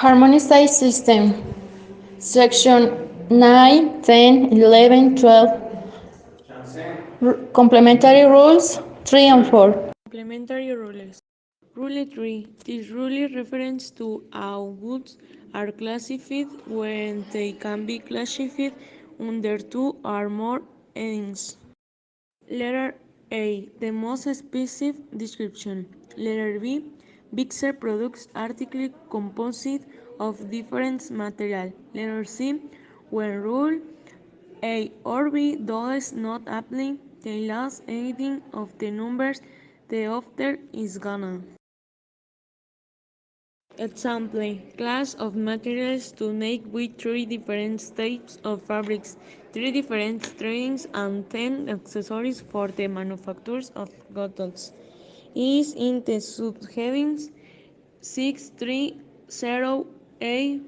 Harmonized System. Section 9, 10, 11, 12. Complementary rules 3 and 4. Complementary rules. Rule 3. This rule refers to how goods are classified when they can be classified under two or more headings. Letter A. The most specific description. Letter B. Mixer products article composite of different material. Letter C. When rule A or B does not apply, the last ending of the numbers the author is gonna. Example: class of materials to make with 3 different types of fabrics, 3 different strings, and 10 accessories for the manufacturers of goods. Is in the subheadings 630A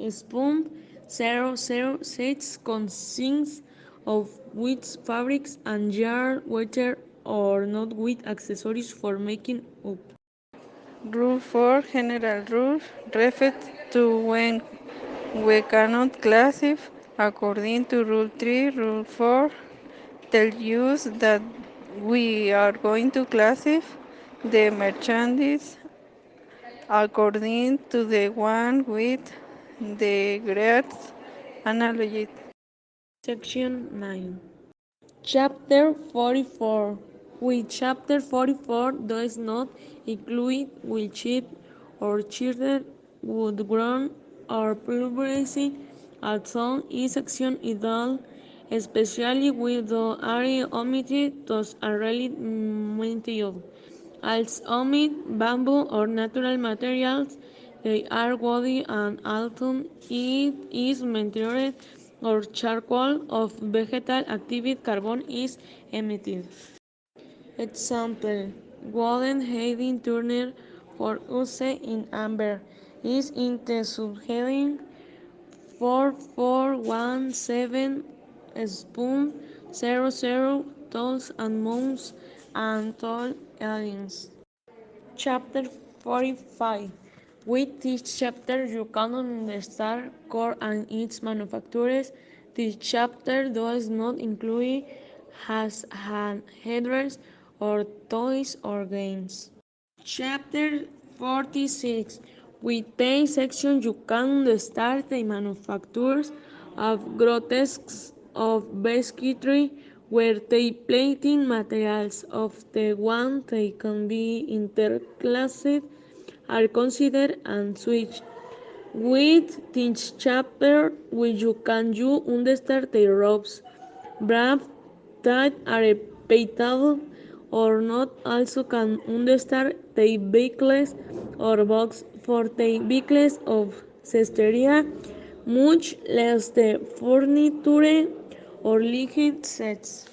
spoon 006 consists of with fabrics and yarn, water, or not with accessories for making up. Rule 4 General rule refers to when we cannot classify according to Rule 3. Rule 4 tells you that we are going to classify the merchandise according to the one with the greatest analogy. Section 9. Chapter 44. With Chapter 44 does not include will chip or children would grown or pulverized at some is action ideal, especially with the area omitted those are really mentioned. As omit bamboo or natural materials, they are woody and although it is material or charcoal of vegetal activity, carbon is emitted. Example: Golden Heading Turner for use in amber is in the subheading 4417 spoon 00 tolls and mounts and toll aliens. Chapter 45. With this chapter, you can understand core and its manufacturers. This chapter does not include has hand headers or toys or games. Chapter 46. With this section, you can start the manufacturers of grotesques of basketry where the plating materials of the one they can be interclassed are considered and switched. With this chapter, which you can you understand the ropes, brave that are repeatable or not also can understand the vehicles or box for the vehicles of cesteria, much less the furniture or liquid sets.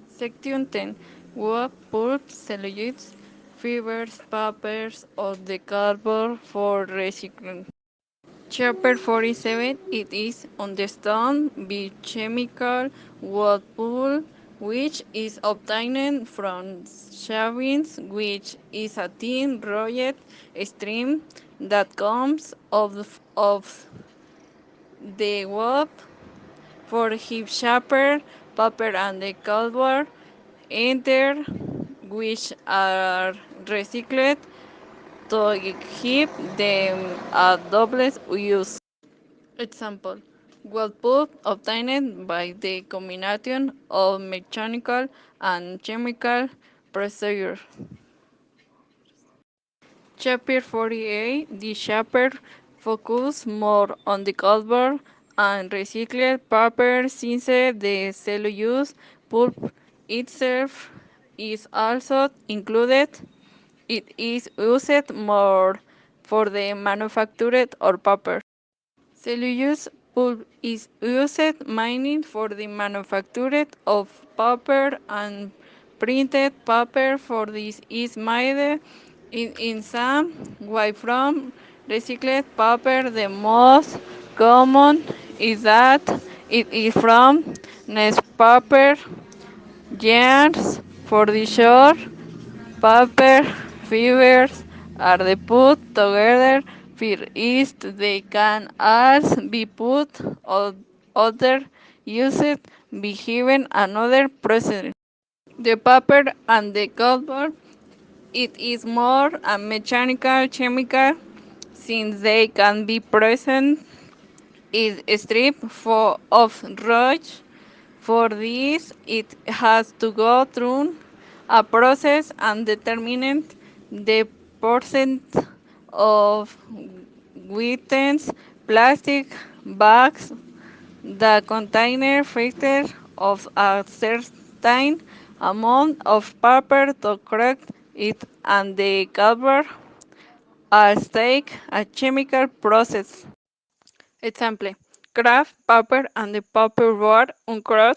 Section 10 Wood, pulp, cellulose, fibers, papers, of the cardboard for recycling. Chapter 47 It is understood by chemical wood pulp, which is obtained from shavings, which is a thin rolled stream that comes of the wood for hip shaper, paper, and the cardboard enter, which are recycled to keep them a double use. Example: wood pulp obtained by the combination of mechanical and chemical procedures. Chapter 48 The chapter focuses more on the cardboard and recycled paper since the cellulose pulp itself is also included. It is used more for the manufacture of paper. Cellulose pulp is used mainly for the manufacture of paper and printed paper. For this is made in some way from recycled paper. The most common is that it is from newspaper yarns. For the short paper fibers are they put together First, they can as be put or other used be given another procedure. The paper and the cardboard, it is more a mechanical chemical since they can be present is stripped of roach. For this, it has to go through a process and determine the percent of wheatens, plastic bags, the container filter of a certain amount of paper to correct it and the cover as take a chemical process. Example, craft paper and the paperboard uncoat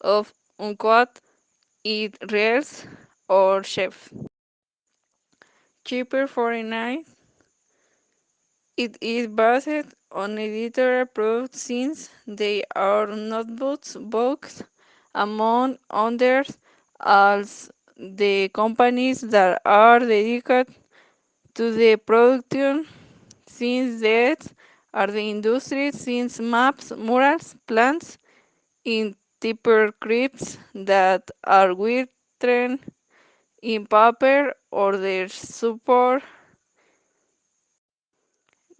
of uncoat it rails or chef. Cheaper 49. It is based on editorial products since they are notebooks, books, among others, as the companies that are dedicated to the production since that are the industries since maps, murals, plants, in typical crypts that are written in paper or their support.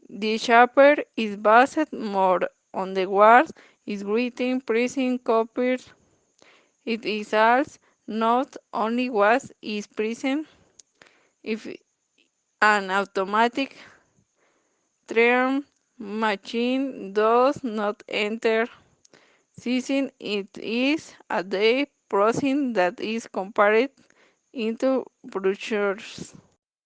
The chapter is based more on the words is written present copies. It is also not only what is present if an automatic term machine does not enter season it is a day processing that is compared into brochures.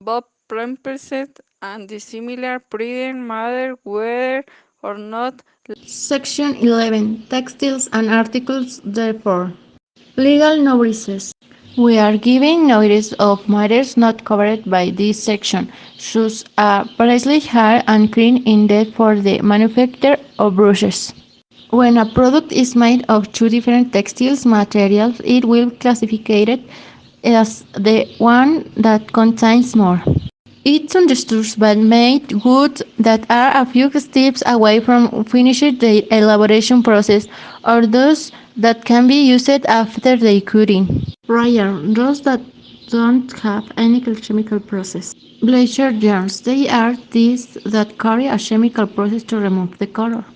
Bob Premperset and the similar prudent matter whether or not. Section 11. Textiles and articles, therefore. Legal notices. We are giving notice of matters not covered by this section, such as precisely hair and clean indeed for the manufacture of brushes. When a product is made of two different textiles materials, it will be classified as the one that contains more. It's understood by made goods that are a few steps away from finishing the elaboration process, or those that can be used after the cutting. Rare, those that don't have any chemical process. Bleacher yarns, they are these that carry a chemical process to remove the color.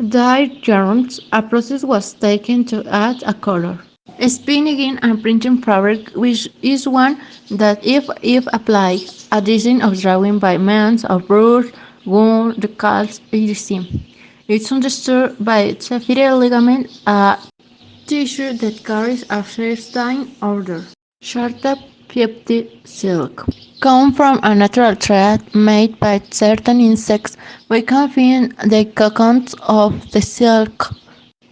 Dyed yarns, a process was taken to add a color. Spinning and printing fabric, which is one that if applied, a design of drawing by means of brush, wool, decals, etc. It's understood by sapphire ligament, a tissue that carries a certain order. Sharta peptide silk. Come from a natural thread made by certain insects. We can find the cocoons of the silk.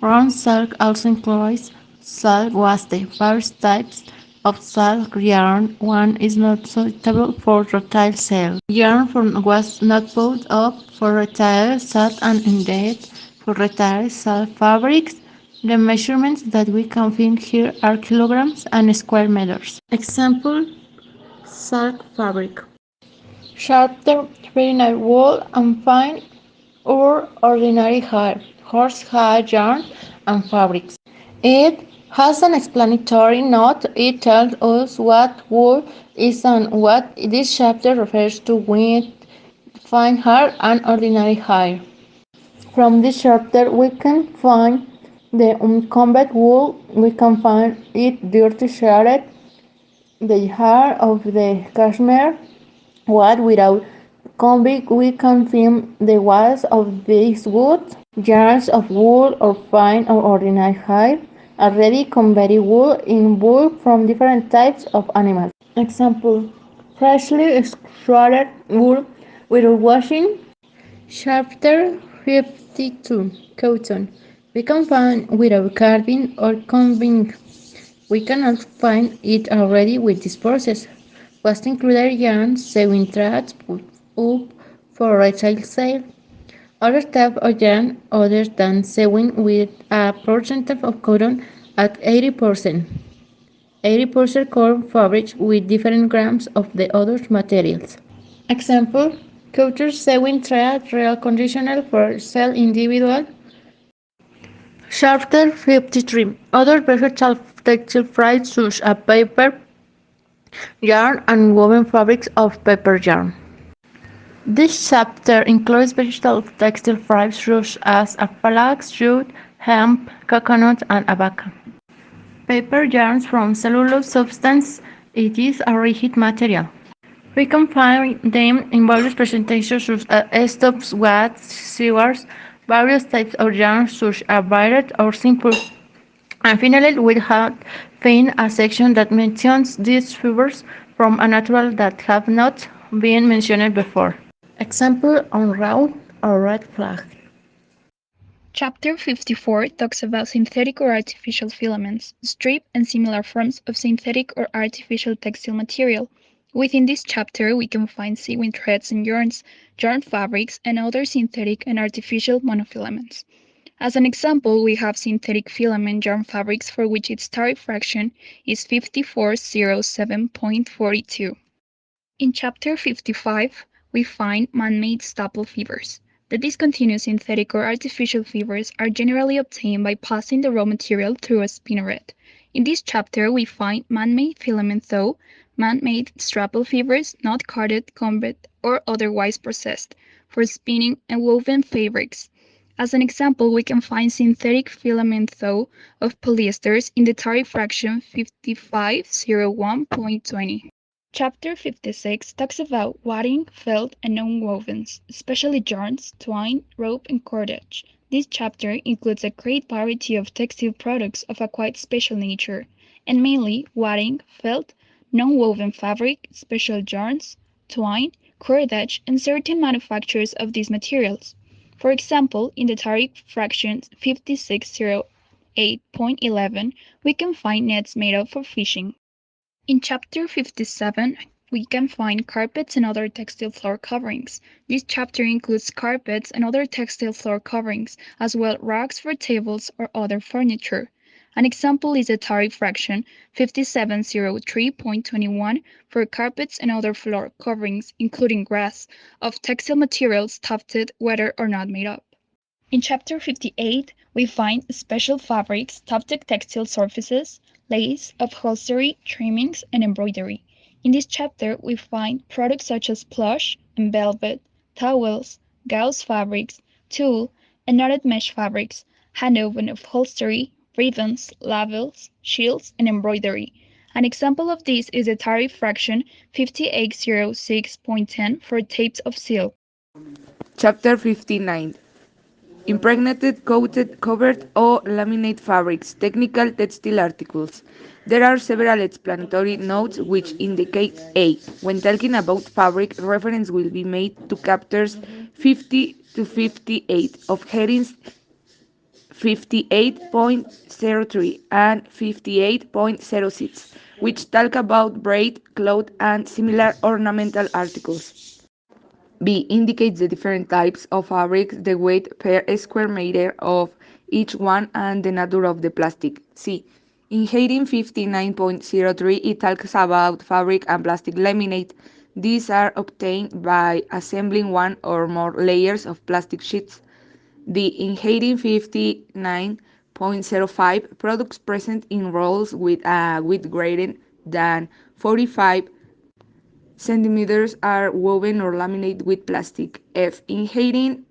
Round silk also includes silk waste. Various types of silk yarn. One is not suitable for retail sale. Yarn from was not put up for retail sale and indeed for retail sale fabrics. The measurements that we can find here are kilograms and square meters. Example: silk fabric. Chapter 39. Wool and fine or ordinary hair, horsehair yarn, and fabrics. It has an explanatory note. It tells us what wool is and what this chapter refers to with fine hair and ordinary hair. From this chapter, we can find the uncombed wool. We can find it dirty shredded, the hair of the cashmere. What without combing, we can film the walls of this wood, yards of wool or fine or ordinary hair, already converted wool in bulk from different types of animals. Example: freshly shredded wool without washing. Chapter 52. Cotton. We can find without carding or combing. We cannot find it already with this process. Was included yarn sewing threads put up for retail sale. Other type of yarn other than sewing with a percentage of cotton at 80%. 80% core fabric with different grams of the other materials. Example: Couture sewing thread, real conditional for sell individual. Chapter 53. Other versatile textile fibers such as paper yarn and woven fabrics of paper yarn. This chapter includes versatile textile fibers such as a flax, jute, hemp, coconut, and abaca. Paper yarns from cellulose substance. It is a rigid material. We can find them in various presentations such as stops, wads, sewers, various types of yarns such as braided or simple. And finally, we have found a section that mentions these fibers from a natural that have not been mentioned before. Example on route or red flag. Chapter 54 talks about synthetic or artificial filaments, strip, and similar forms of synthetic or artificial textile material. Within this chapter, we can find sewing threads and yarns, yarn fabrics, and other synthetic and artificial monofilaments. As an example, we have synthetic filament yarn fabrics for which its tariff fraction is 5407.42. In Chapter 55, we find man-made staple fibers. The discontinuous synthetic or artificial fibers are generally obtained by passing the raw material through a spinneret. In this chapter, we find man-made filament though, man-made staple fibers not carded, combed, or otherwise processed, for spinning and woven fabrics. As an example, we can find synthetic filament though of polyesters in the tariff fraction 5501.20. Chapter 56 talks about wadding, felt, and nonwovens, especially yarns, twine, rope, and cordage. This chapter includes a great variety of textile products of a quite special nature, and mainly wadding, felt, nonwoven fabric, special yarns, twine, cordage, and certain manufactures of these materials. For example, in the tariff fraction 5608.11, we can find nets made of for fishing. In Chapter 57, we can find carpets and other textile floor coverings. This chapter includes carpets and other textile floor coverings, as well rugs for tables or other furniture. An example is the tariff fraction 5703.21 for carpets and other floor coverings, including grass, of textile materials tufted whether or not made up. In Chapter 58, we find special fabrics, tufted textile surfaces, lace, upholstery, trimmings, and embroidery. In this chapter, we find products such as plush and velvet, towels, gauze fabrics, tulle, and knotted mesh fabrics, hand-woven upholstery, ribbons, labels, shields, and embroidery. An example of this is the tariff fraction 5806.10 for tapes of silk. Chapter 59. Impregnated, coated, covered, or laminate fabrics, technical textile articles. There are several explanatory notes which indicate A. When talking about fabric, reference will be made to chapters 50 to 58 of headings 58.03 and 58.06, which talk about braid, cloth, and similar ornamental articles. B indicates the different types of fabrics, the weight per square meter of each one, and the nature of the plastic. C. In heading 59.03, it talks about fabric and plastic laminate. These are obtained by assembling one or more layers of plastic sheets. D. In heading 59.05, products present in rolls with a width greater than 45 centimeters are woven or laminated with plastic. F. In heading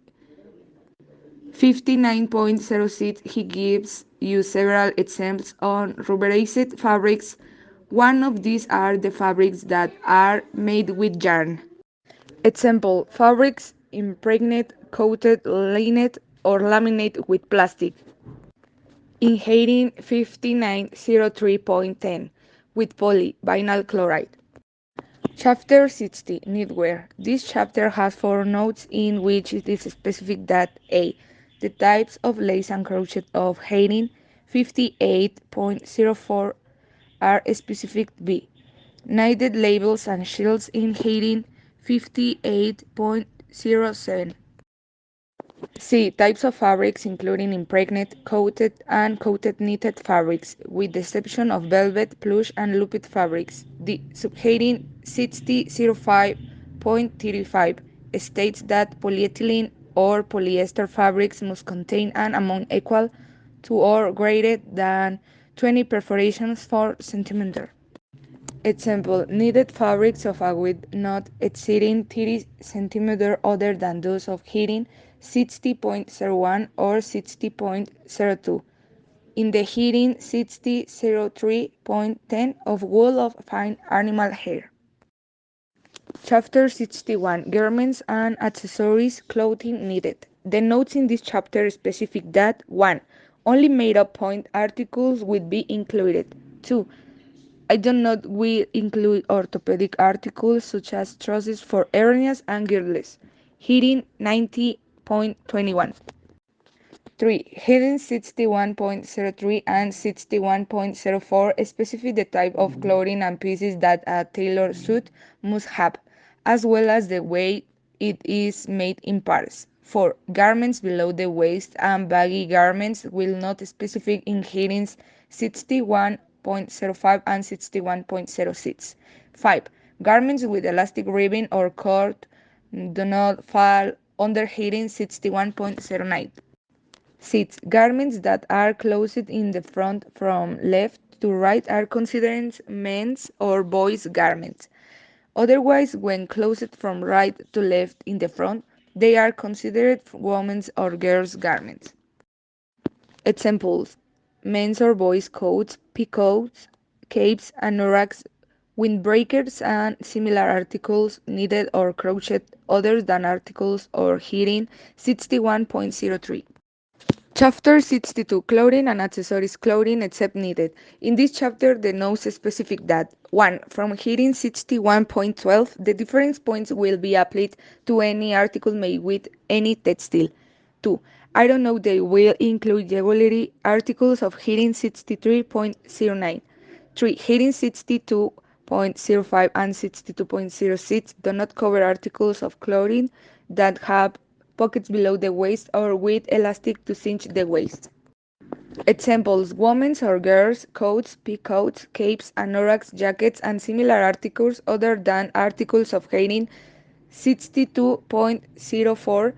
59.06, he gives you several examples on rubberized fabrics. One of these are the fabrics that are made with yarn. Example, fabrics impregnate, coated, lined, or laminate with plastic. In heading 5903.10, with polyvinyl chloride. Chapter 60 Knitwear. This chapter has four notes in which it is specific that A. The types of lace and crochet of heading 58.04 are specific. B. Knitted labels and shields in heading 58.07. C. Types of fabrics including impregnate, coated, and coated knitted fabrics, with the exception of velvet, plush, and looped fabrics. D. Subheading 6005.35. states that polyethylene or polyester fabrics must contain an amount equal to or greater than 20 perforations per centimeter. Example, knitted fabrics of a width not exceeding 30 centimeters other than those of heating 60.01 or 60.02. In the heating 60.03.10 of wool of fine animal hair. Chapter 61 Garments and Accessories Clothing Needed. The notes in this chapter specify that 1. Only made up point articles will be included. 2. I do not will include orthopedic articles such as trousers for hernias and girdles. Heating 90.21. 3. Heading 61.03 and 61.04 specify the type of clothing and pieces that a tailored suit must have, as well as the way it is made in parts. 4. Garments below the waist and baggy garments will not specify in headings 61.05 and 61.06. 5. Garments with elastic ribbing or cord do not fall under heading 61.09. 6. Garments that are closed in the front from left to right are considered men's or boys' garments. Otherwise, when closed from right to left in the front, they are considered women's or girls' garments. Examples: men's or boys' coats, peacoats, capes, anoraks, windbreakers, and similar articles needed or crocheted other than articles or heating 61.03. Chapter 62 Clothing and Accessories Clothing except needed. In this chapter, the notes specify that 1. From heading 61.12, the difference points will be applied to any article made with any textile. 2. I don't know they will include jewelry articles of heading 63.09. 3. Heading 62.05 and 62.06 do not cover articles of clothing that have pockets below the waist or with elastic to cinch the waist. Examples: women's or girls' coats, peacoats, capes, anoraks, jackets, and similar articles other than articles of heading 62.04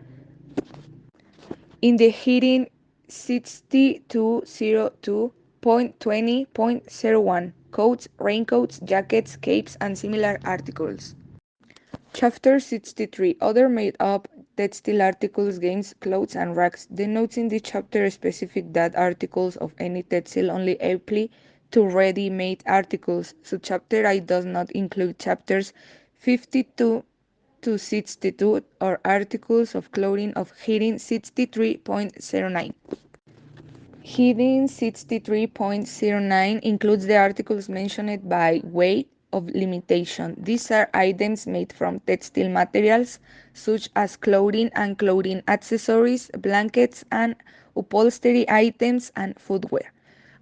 in the heading 6202.20.01 coats, raincoats, jackets, capes, and similar articles. Chapter 63 Other made up textile articles, games, clothes, and rugs. The notes in this chapter specify that articles of any textile only apply to ready-made articles. So chapter I does not include chapters 52 to 62 or articles of clothing of heading 63.09. Heading 63.09 includes the articles mentioned by way of limitation. These are items made from textile materials such as clothing and clothing accessories, blankets and upholstery items, and footwear.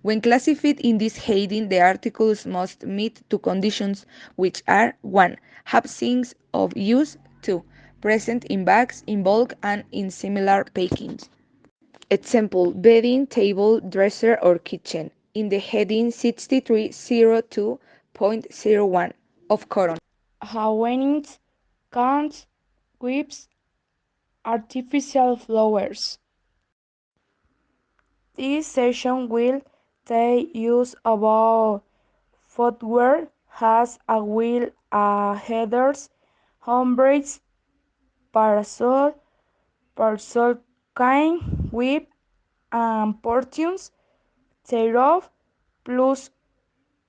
When classified in this heading, the articles must meet two conditions, which are 1. Have signs of use, 2. Present in bags, in bulk, and in similar packaging. Example: bedding, table, dresser, or kitchen. In the heading 6302.01 of cotton. Hawaiians, cans, whips, artificial flowers. This session will take use about footwear, has a wheel, headers, handbrakes, parasol cane, whip, and portions thereof, plus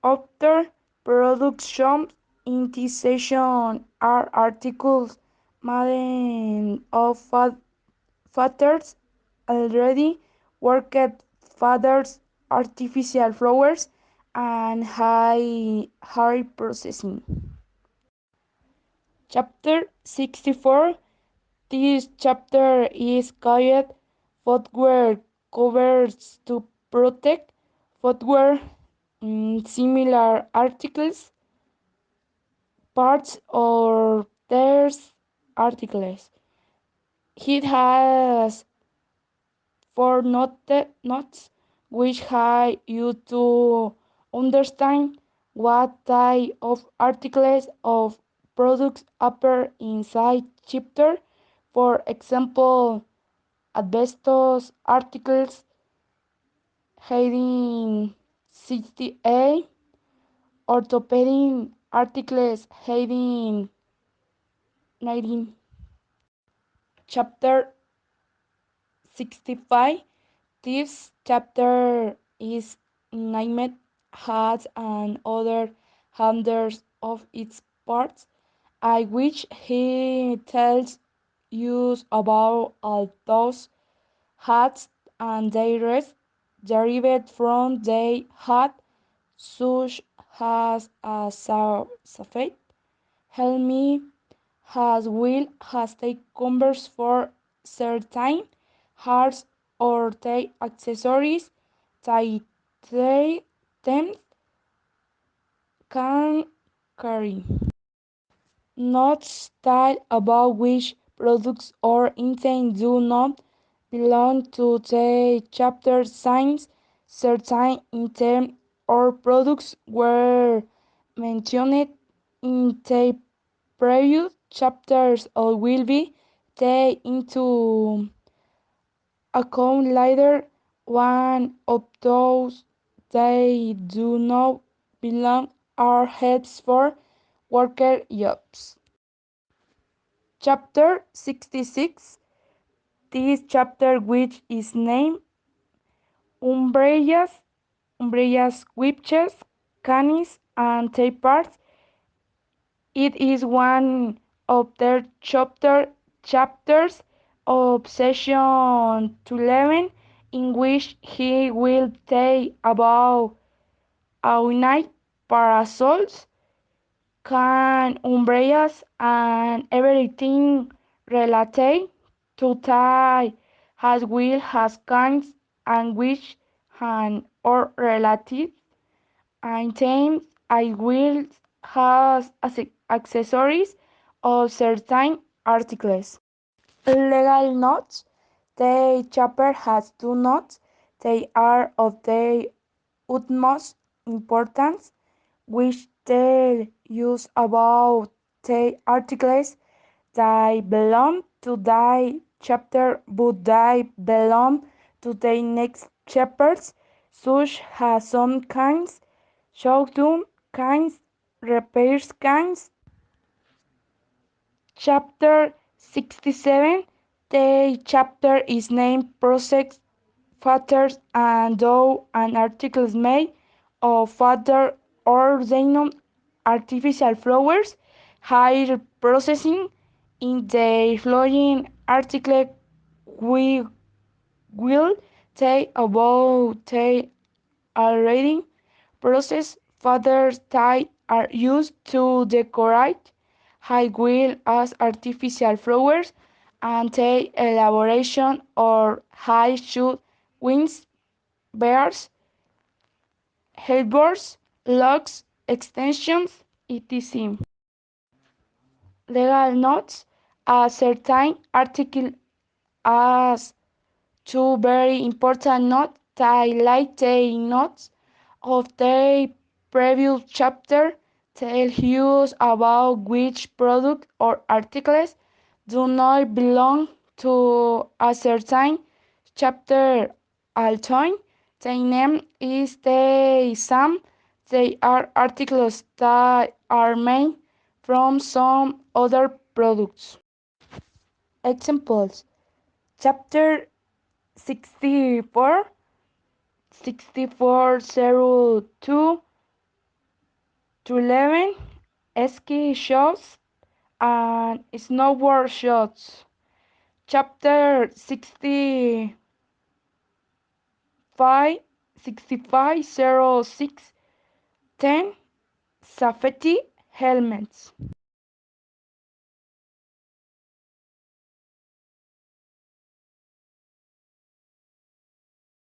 other production. In this session are articles made of fathers already worked fathers, artificial flowers, and high processing. Chapter 64. This chapter is called footwear covers to protect footwear, similar articles, parts, or tears articles. It has four notes which help you to understand what type of articles of products appear inside chapter. For example, asbestos articles heading 68, orthopedic articles heading 19. Chapter 65. This chapter is named as and other hundreds of its parts, I which he tells you about all those hats and their rest derived from they had such as a safety, helmet, has will has they converse for certain hearts or they accessories that they them can carry. Not style about which products or intent do not belong to the chapter signs certain intent or products were mentioned in the previous chapters or will be taken into account later. One of those they do not belong are helps for worker jobs. Chapter 66. This chapter, which is named Umbrellas, Witches, Canis, and Their Parts, it is one of their chapters of session 11, in which he will tell about night parasols, can umbrellas, and everything related to tie has will has kinds and which and or relative items I will has accessories of certain articles. Legal notes. The chapter has two notes. They are of the utmost importance, which tell you about the articles that belong to the chapter, but they belong to the next chapters, such as some kinds, showdown kinds, repairs kinds. Chapter 67. The chapter is named Process Fathers and Dough and articles made of father or xenon artificial flowers, hair processing. In the following article, we will talk about the already processed father dye are used to decorate high wheel as artificial flowers and the elaboration or high shoe wings, bears, headboards, locks, extensions, etc. Legal notes. A certain article as two very important notes like the notes of the previous chapter tell you about which product or articles do not belong to a certain chapter. Although the name is the same, they are articles that are made from some other products. Examples. Chapter 64, 6402 to 11, ski shots and snowboard shots. Chapter 6506 10, safety helmets.